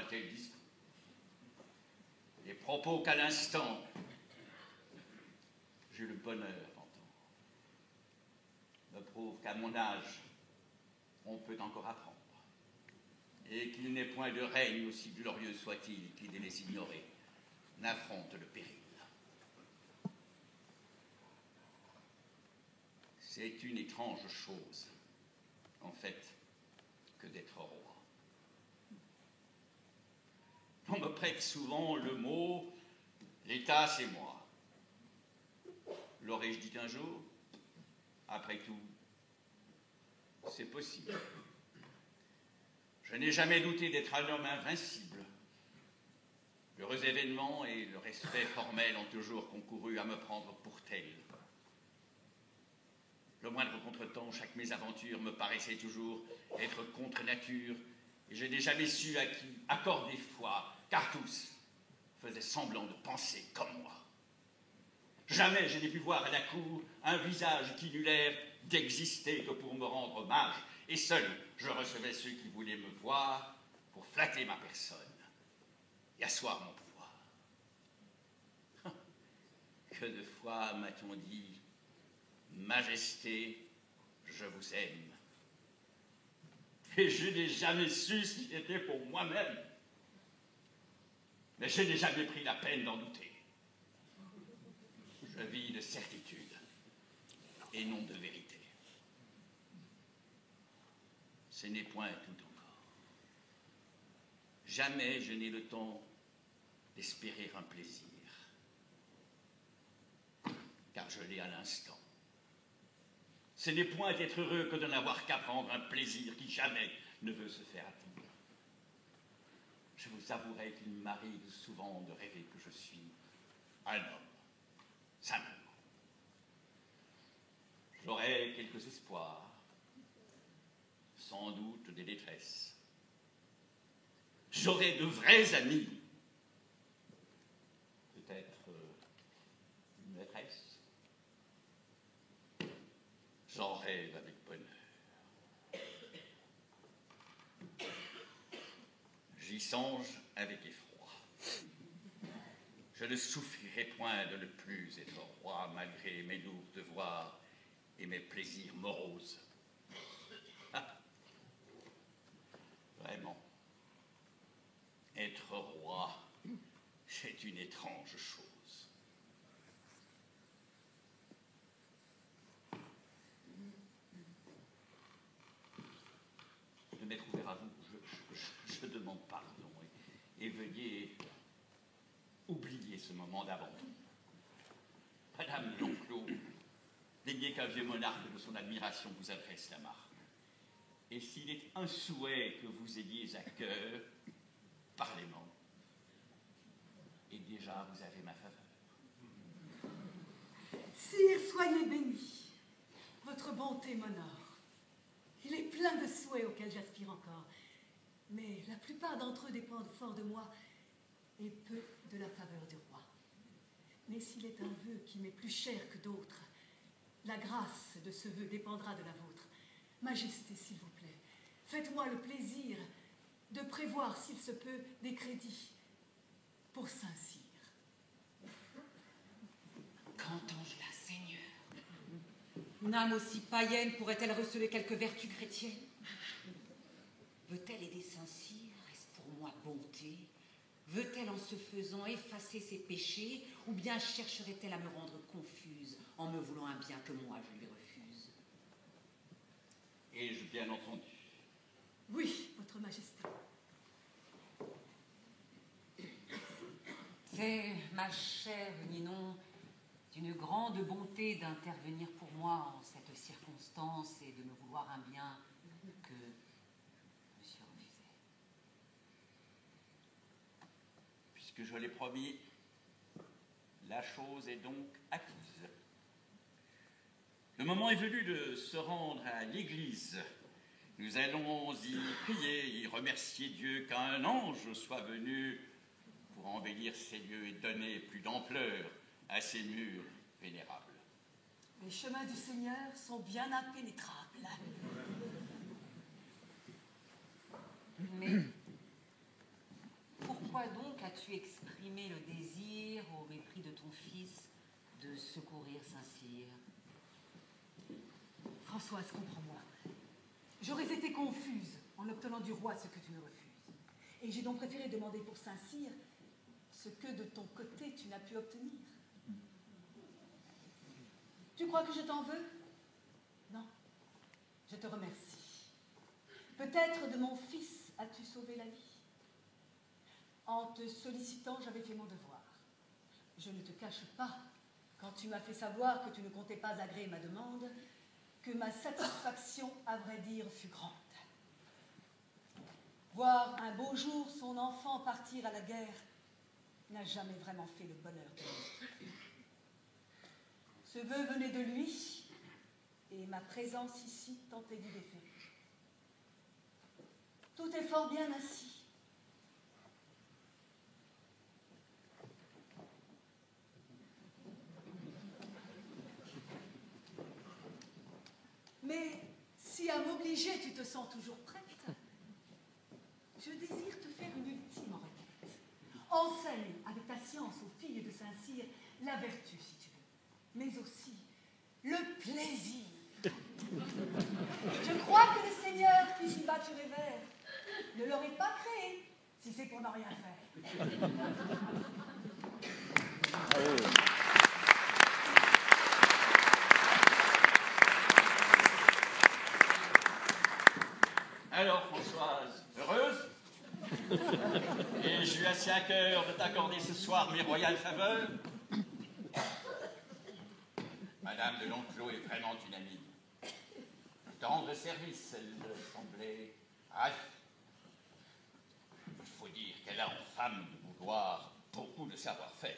tel discours. Les propos qu'à l'instant, j'ai le bonheur d'entendre me prouvent qu'à mon âge, on peut encore apprendre, et qu'il n'est point de règne, aussi glorieux soit-il, qui, dès les ignorés, n'affronte le péril. C'est une étrange chose, en fait, que d'être roi. On me prête souvent le mot « l'État, c'est moi ». L'aurais-je dit un jour? Après tout, c'est possible. Je n'ai jamais douté d'être un homme invincible. L'heureux événement et le respect formel ont toujours concouru à me prendre pour tel. Le moindre contretemps, chaque mésaventure me paraissait toujours être contre nature, et je n'ai jamais su à qui accorder foi, car tous faisaient semblant de penser comme moi. Jamais je n'ai pu voir à la cour un visage qui n'eût l'air d'exister que pour me rendre hommage, et seul je recevais ceux qui voulaient me voir pour flatter ma personne et asseoir mon pouvoir. Que de fois m'a-t-on dit « Majesté, je vous aime ». Et je n'ai jamais su ce qui était pour moi-même. Mais je n'ai jamais pris la peine d'en douter. Je vis de certitude et non de vérité. Ce n'est point tout encore. Jamais je n'ai le temps d'espérer un plaisir, car je l'ai à l'instant. Ce n'est point être heureux que de n'avoir qu'à prendre un plaisir qui jamais ne veut se faire attendre. Je vous avouerai qu'il m'arrive souvent de rêver que je suis un homme, simplement. J'aurai quelques espoirs, sans doute des détresses. J'aurai de vrais amis, peut-être une maîtresse. J'en rêve avec bonheur. J'y songe avec effroi. Je ne souffrirai point de ne plus être roi malgré mes lourds devoirs et mes plaisirs moroses. Vraiment, être roi, c'est une étrange chose. De m'être ouvert à vous, je demande pardon et veuillez oublier ce moment d'abandon. Madame L'Enclos, n'ayez qu'un vieux monarque de son admiration vous adresse la marque. Et s'il est un souhait que vous ayez à cœur, parlez-moi. Et déjà, vous avez ma faveur. Sire, soyez béni. Votre bonté m'honore. Il est plein de souhaits auxquels j'aspire encore. Mais la plupart d'entre eux dépendent fort de moi et peu de la faveur du roi. Mais s'il est un vœu qui m'est plus cher que d'autres, la grâce de ce vœu dépendra de la vôtre. Majesté, s'il vous plaît, faites-moi le plaisir de prévoir, s'il se peut, des crédits pour Saint-Cyr. Qu'entends-je là, Seigneur? Une âme aussi païenne pourrait-elle receler quelques vertus chrétiennes? Veut-elle aider Saint-Cyr? Est-ce pour moi bonté? Veut-elle en se faisant effacer ses péchés, ou bien chercherait-elle à me rendre confuse en me voulant un bien que moi je lui refuse? Ai-je bien entendu? Oui, votre majesté. C'est, ma chère Ninon, d'une grande bonté d'intervenir pour moi en cette circonstance et de me vouloir un bien que je me suis refusé. Puisque je l'ai promis, la chose est donc acquise. Le moment est venu de se rendre à l'église. Nous allons y prier, y remercier Dieu qu'un ange soit venu pour embellir ces lieux et donner plus d'ampleur à ces murs vénérables. Les chemins du Seigneur sont bien impénétrables. Mais pourquoi donc as-tu exprimé le désir, au mépris de ton fils, de secourir Saint-Cyr? Françoise, comprends-moi. J'aurais été confuse en obtenant du roi ce que tu me refuses. Et j'ai donc préféré demander pour Saint-Cyr ce que de ton côté tu n'as pu obtenir. Tu crois que je t'en veux? Non. Je te remercie. Peut-être de mon fils as-tu sauvé la vie. En te sollicitant, j'avais fait mon devoir. Je ne te cache pas, quand tu m'as fait savoir que tu ne comptais pas agréer ma demande, que ma satisfaction, à vrai dire, fut grande. Voir un beau jour son enfant partir à la guerre n'a jamais vraiment fait le bonheur de lui. Ce vœu venait de lui, et ma présence ici tentait d'y déférer. Tout est fort bien ainsi. Mais si à m'obliger tu te sens toujours prête, je désire te faire une ultime requête. Enseigne avec ta science aux filles de Saint-Cyr la vertu, si tu veux, mais aussi le plaisir. Je crois que le Seigneur qui s'y bat sur les vers ne l'aurait pas créé si c'est pour n'en rien faire. Alors, Françoise, heureuse? Et j'ai eu assez à cœur de t'accorder ce soir mes royales faveurs. Madame de L'Enclos est vraiment une amie. Tendre service, elle me semblait ravie. Il faut dire qu'elle a en femme de boudoir beaucoup de savoir-faire.